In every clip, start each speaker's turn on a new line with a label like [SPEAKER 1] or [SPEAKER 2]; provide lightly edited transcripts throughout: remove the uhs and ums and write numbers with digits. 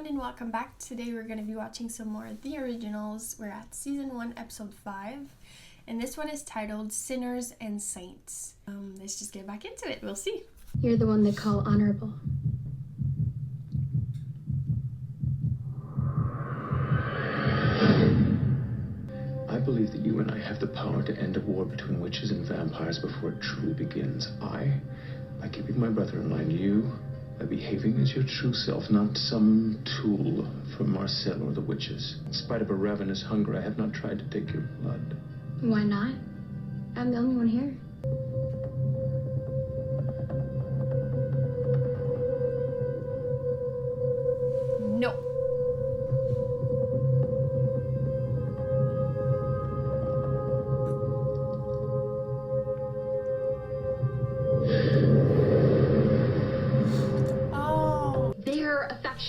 [SPEAKER 1] everyone and welcome back. Today we're going to be watching some more of The Originals. We're at season 1 episode 5 and this one is titled Sinners and Saints. Let's just get back into it. We'll see.
[SPEAKER 2] You're the one they call honorable.
[SPEAKER 3] I believe that you and I have the power to end a war between witches and vampires before it truly begins. I, by keeping my brother in line, you by behaving as your true self, not some tool for Marcel or the witches. In spite of a ravenous hunger, I have not tried to take your blood.
[SPEAKER 2] Why not? I'm the only one here.
[SPEAKER 1] No.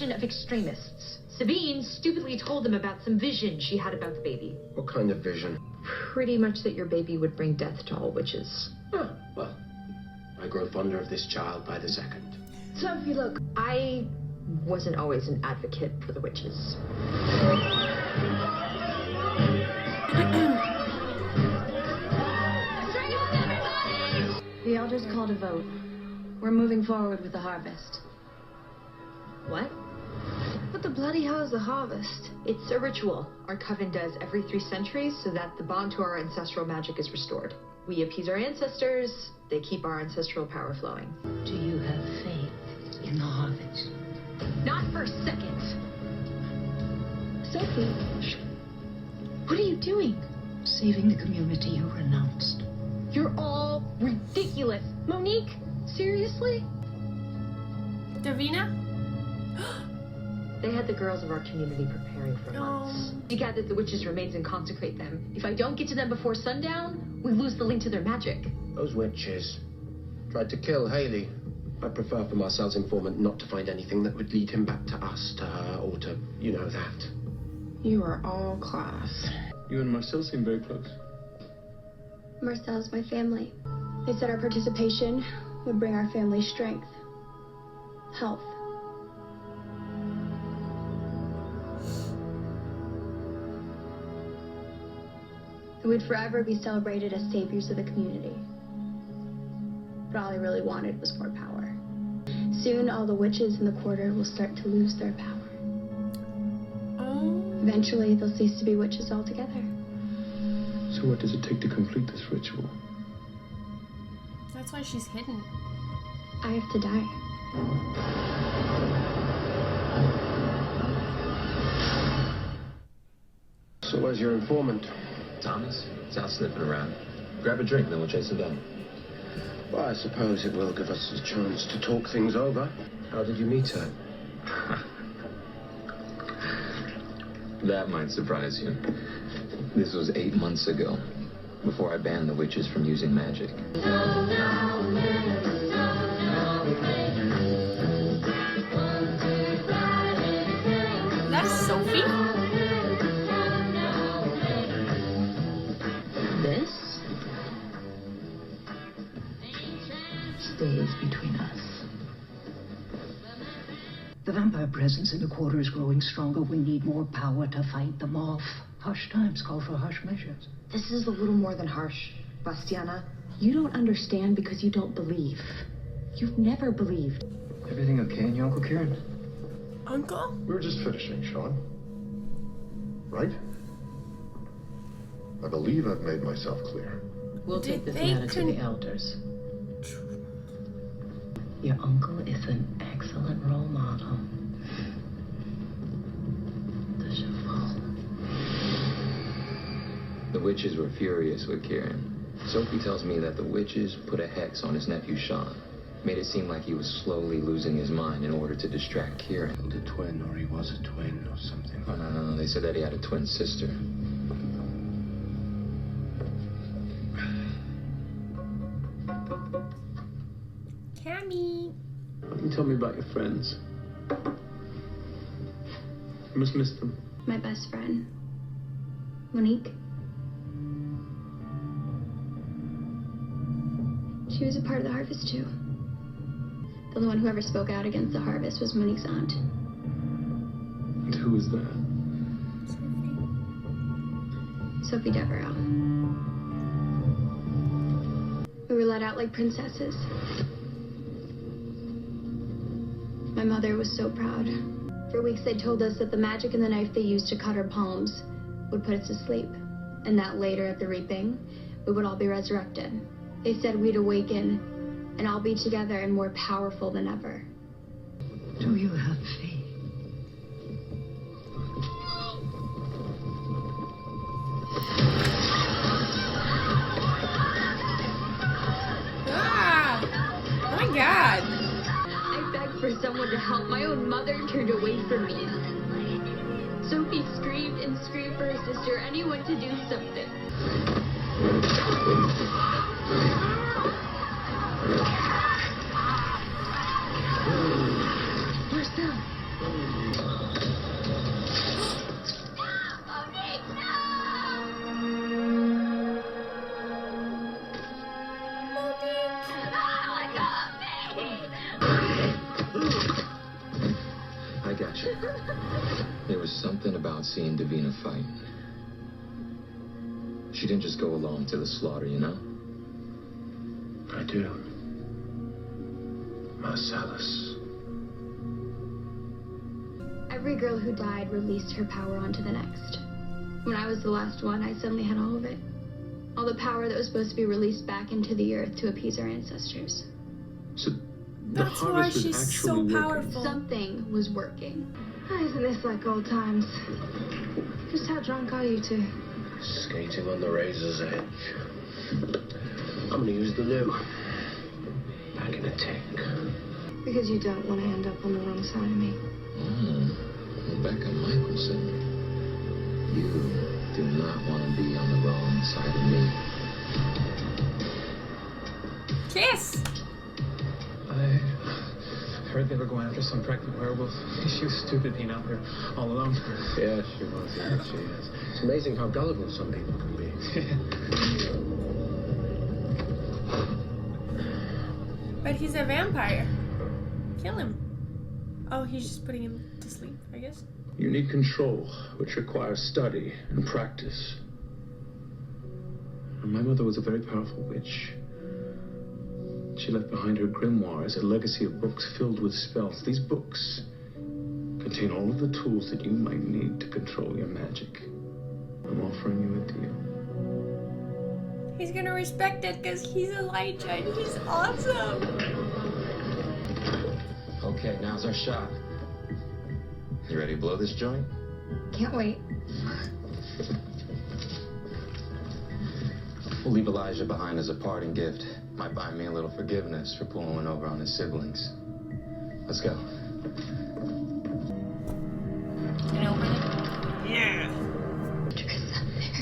[SPEAKER 4] Of extremists. Sabine stupidly told them about some vision she had about the baby.
[SPEAKER 5] What kind of vision?
[SPEAKER 4] Pretty much that your baby would bring death to all witches.
[SPEAKER 5] Oh, well, I grow fonder of this child by the second.
[SPEAKER 4] Sophie, look, I wasn't always an advocate for the witches.
[SPEAKER 2] The elders called a vote. We're moving forward with the harvest.
[SPEAKER 4] What?
[SPEAKER 2] What the bloody hell is a harvest?
[SPEAKER 4] It's a ritual our coven does every 3 centuries so that the bond to our ancestral magic is restored. We appease our ancestors, they keep our ancestral power flowing.
[SPEAKER 6] Do you have faith in the harvest?
[SPEAKER 4] Not for a second.
[SPEAKER 2] Sophie, what are you doing?
[SPEAKER 6] Saving the community you renounced.
[SPEAKER 4] You're all ridiculous. Monique, seriously?
[SPEAKER 1] Davina?
[SPEAKER 4] They had the girls of our community preparing for months. You gather the witches' remains and consecrate them. If I don't get to them before sundown, we lose the link to their magic.
[SPEAKER 5] Those witches tried to kill Haley. I prefer for Marcel's informant not to find anything that would lead him back to us, to her, or to, you know that.
[SPEAKER 2] You are all class.
[SPEAKER 3] You and Marcel seem very close.
[SPEAKER 2] Marcel's my family. They said our participation would bring our family strength, health. We'd forever be celebrated as saviors of the community. But all I really wanted was more power. Soon, all the witches in the quarter will start to lose their power. Eventually, they'll cease to be witches altogether.
[SPEAKER 3] So what does it take to complete this ritual?
[SPEAKER 1] That's why she's hidden.
[SPEAKER 2] I have to die.
[SPEAKER 5] So where's your informant?
[SPEAKER 3] Thomas? He's out sniffing around. Grab a drink, then we'll chase him down.
[SPEAKER 5] Well, I suppose it will give us a chance to talk things over. How did you meet her?
[SPEAKER 3] That might surprise you. This was 8 months ago, before I banned the witches from using magic.
[SPEAKER 1] That's Sophie?
[SPEAKER 6] This stays between us. The vampire presence in the quarter is growing stronger. We need more power to fight them off. Harsh times call for harsh measures.
[SPEAKER 4] This is a little more than harsh, Bastiana.
[SPEAKER 2] You don't understand because you don't believe. You've never believed.
[SPEAKER 3] Everything okay in your Uncle Kieran?
[SPEAKER 1] Uncle?
[SPEAKER 7] We were just finishing, Sean. Right? I believe I've made myself clear.
[SPEAKER 6] We'll take
[SPEAKER 1] Did
[SPEAKER 6] this
[SPEAKER 1] they
[SPEAKER 6] matter to the elders. Your uncle is an excellent role model. The cheval.
[SPEAKER 3] The witches were furious with Kieran. Sophie tells me that the witches put a hex on his nephew Sean. Made it seem like he was slowly losing his mind in order to distract Kieran.
[SPEAKER 5] Killed a twin, or he was a twin, or something.
[SPEAKER 3] They said that he had a twin sister.
[SPEAKER 1] Cammy.
[SPEAKER 3] Why don't you tell me about your friends? I must miss them.
[SPEAKER 2] My best friend, Monique. She was a part of the harvest too. The only one who ever spoke out against the harvest was Monique's aunt.
[SPEAKER 3] who is that?
[SPEAKER 2] Sophie Devereaux. We were let out like princesses. My mother was so proud. For weeks they told us that the magic in the knife they used to cut our palms would put us to sleep, and that later at the reaping, we would all be resurrected. They said we'd awaken and all be together and more powerful than ever.
[SPEAKER 6] Do you have faith?
[SPEAKER 1] Ah! Oh my god!
[SPEAKER 2] I begged for someone to help. My own mother turned away from me. Sophie screamed and screamed for her sister, anyone to do something. Marcel!
[SPEAKER 3] I got you. There was something about seeing Davina fight. She didn't just go along to the slaughter, you know?
[SPEAKER 5] I do. Marcellus.
[SPEAKER 2] Every girl who died released her power onto the next. When I was the last one, I suddenly had all of it. All the power that was supposed to be released back into the earth to appease our ancestors.
[SPEAKER 3] So
[SPEAKER 1] That's why she's so powerful.
[SPEAKER 2] Something was working. Isn't this like old times? Just how drunk are you two?
[SPEAKER 5] Skating on the razor's edge. I'm gonna use the loo. Back in a tick.
[SPEAKER 2] Because you don't want to end up on the wrong side of me.
[SPEAKER 3] Rebecca Michelson. You do not want to be on the wrong side of me.
[SPEAKER 1] Kiss!
[SPEAKER 8] I heard they were going after some pregnant werewolf. She was stupid being out there all alone.
[SPEAKER 5] Yeah, she was. Yeah, she is. It's amazing how gullible some people can be.
[SPEAKER 1] But he's a vampire. Kill him. Oh, he's just putting him to sleep, I guess.
[SPEAKER 3] You need control, which requires study and practice. And my mother was a very powerful witch. She left behind her grimoire as a legacy of books filled with spells. These books contain all of the tools that you might need to control your magic. I'm offering you a deal.
[SPEAKER 1] He's gonna respect it because he's Elijah and he's awesome.
[SPEAKER 3] Okay, now's our shot. You ready to blow this joint?
[SPEAKER 2] Can't wait.
[SPEAKER 3] We'll leave Elijah behind as a parting gift. Might buy me a little forgiveness for pulling one over on his siblings. Let's go.
[SPEAKER 1] Can you open it? Yeah.
[SPEAKER 2] Dress up there.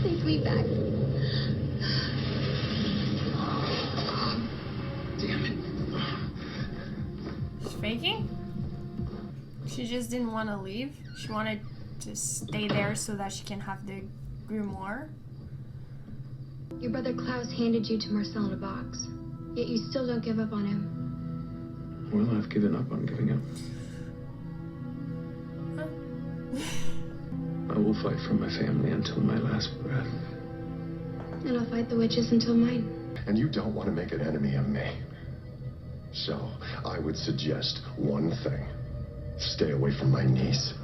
[SPEAKER 2] Take me back.
[SPEAKER 3] Damn it.
[SPEAKER 1] She's faking? She just didn't want to leave. She wanted to stay there so that she can have the grimoire.
[SPEAKER 2] Your brother Klaus handed you to Marcel in a box, yet you still don't give up on him.
[SPEAKER 3] Well, I've given up on giving up. I will fight for my family until my last breath.
[SPEAKER 2] And I'll fight the witches until mine.
[SPEAKER 7] And you don't want to make an enemy of me. So, I would suggest one thing. Stay away from my niece.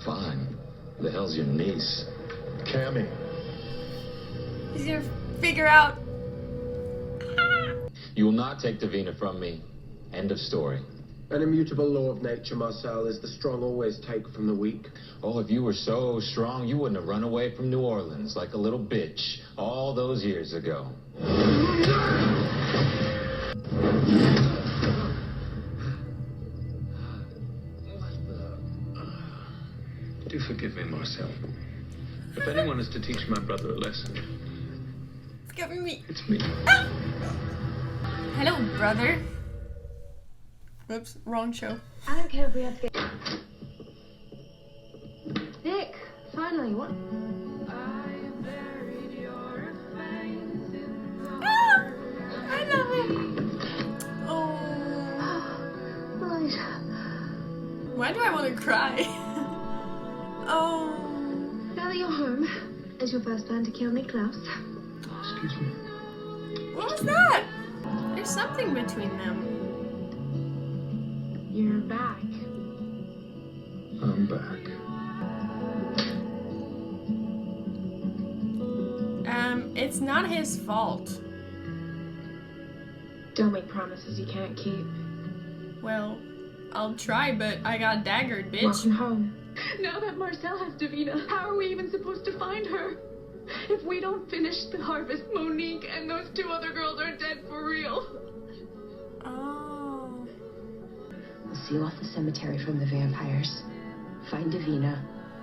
[SPEAKER 3] Fine. The hell's your niece?
[SPEAKER 7] Cammy.
[SPEAKER 1] He's gonna figure out.
[SPEAKER 3] You will not take Davina from me. End of story.
[SPEAKER 5] An immutable law of nature, Marcel, is the strong always take from the weak.
[SPEAKER 3] Oh, if you were so strong, you wouldn't have run away from New Orleans like a little bitch all those years ago. Do forgive me, Marcel. If anyone is to teach my brother a lesson,
[SPEAKER 1] Forgive me.
[SPEAKER 3] it's me.
[SPEAKER 1] Hello, brother. Whoops, wrong show.
[SPEAKER 2] I don't care if we have to get... Nick, finally, what?
[SPEAKER 1] Ah, I love it. Oh.
[SPEAKER 2] Elijah.
[SPEAKER 1] Why do I want to cry? Oh.
[SPEAKER 2] Now that you're home, is your first plan to kill Niklaus?
[SPEAKER 3] Excuse me.
[SPEAKER 1] What was that? There's something between them.
[SPEAKER 2] You're back.
[SPEAKER 3] I'm back.
[SPEAKER 1] It's not his fault.
[SPEAKER 2] Don't make promises you can't keep.
[SPEAKER 1] Well, I'll try, but I got daggered, bitch.
[SPEAKER 2] Welcome home.
[SPEAKER 9] Now that Marcel has Davina, how are we even supposed to find her? If we don't finish the harvest, Monique and those 2 other girls are dead for real.
[SPEAKER 1] Oh.
[SPEAKER 4] We'll seal off the cemetery from the vampires, find Davina,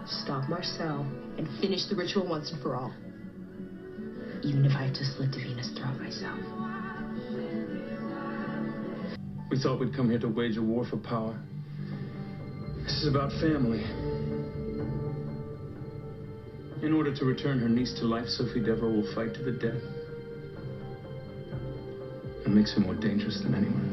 [SPEAKER 4] stop Marcel, and finish the ritual once and for all. Even if I have to slit Davina's throat myself.
[SPEAKER 3] We thought we'd come here to wage a war for power. This is about family. In order to return her niece to life, Sophie Devereux will fight to the death. It makes her more dangerous than anyone.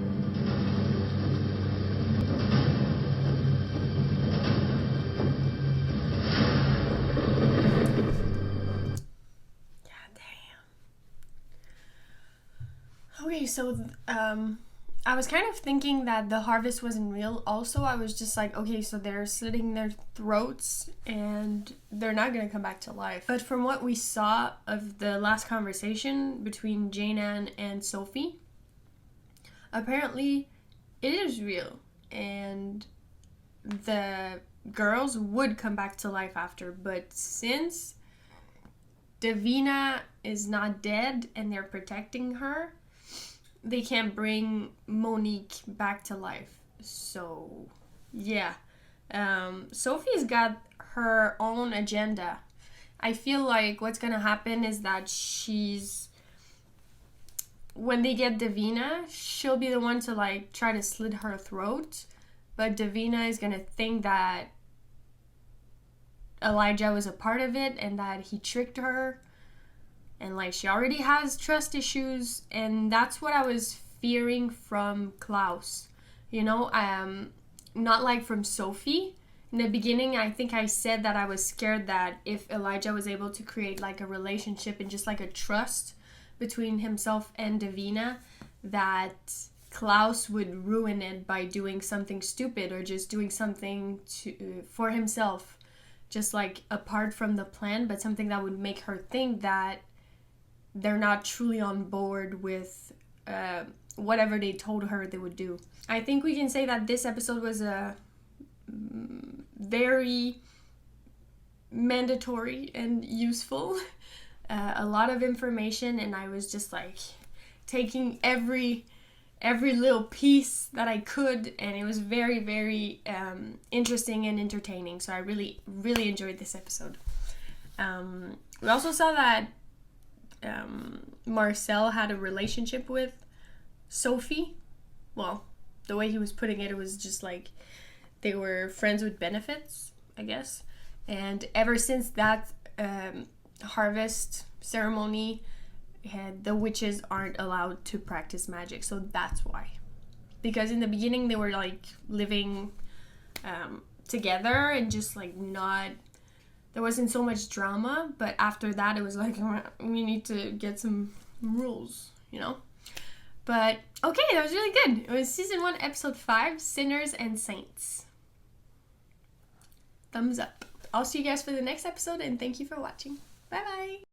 [SPEAKER 1] Okay, so I was kind of thinking that the harvest wasn't real. Also, I was just like, okay, so they're slitting their throats and they're not gonna come back to life. But from what we saw of the last conversation between Jane and Sophie, apparently it is real, and the girls would come back to life after. But since Davina is not dead and they're protecting her, they can't bring Monique back to life. So, yeah. Sophie's got her own agenda. I feel like what's gonna happen is that when they get Davina, she'll be the one to like try to slit her throat. But Davina is gonna think that Elijah was a part of it and that he tricked her. And like she already has trust issues, and that's what I was fearing from Klaus. You know, not like from Sophie. In the beginning, I think I said that I was scared that if Elijah was able to create like a relationship and just like a trust between himself and Davina, that Klaus would ruin it by doing something stupid or just doing something for himself, just like apart from the plan, but something that would make her think that they're not truly on board with whatever they told her they would do. I think we can say that this episode was a very mandatory and useful. A lot of information, and I was just like taking every little piece that I could, and it was very, very interesting and entertaining. So I really, really enjoyed this episode. We also saw that Marcel had a relationship with Sophie. Well, the way he was putting it, it was just like they were friends with benefits, I guess. And ever since that harvest ceremony, the witches aren't allowed to practice magic. So that's why. Because in the beginning they were like living together and just like not... There wasn't so much drama, but after that it was like, we need to get some rules, you know? But, okay, that was really good. It was Season 1, Episode 5, Sinners and Saints. Thumbs up. I'll see you guys for the next episode, and thank you for watching. Bye-bye!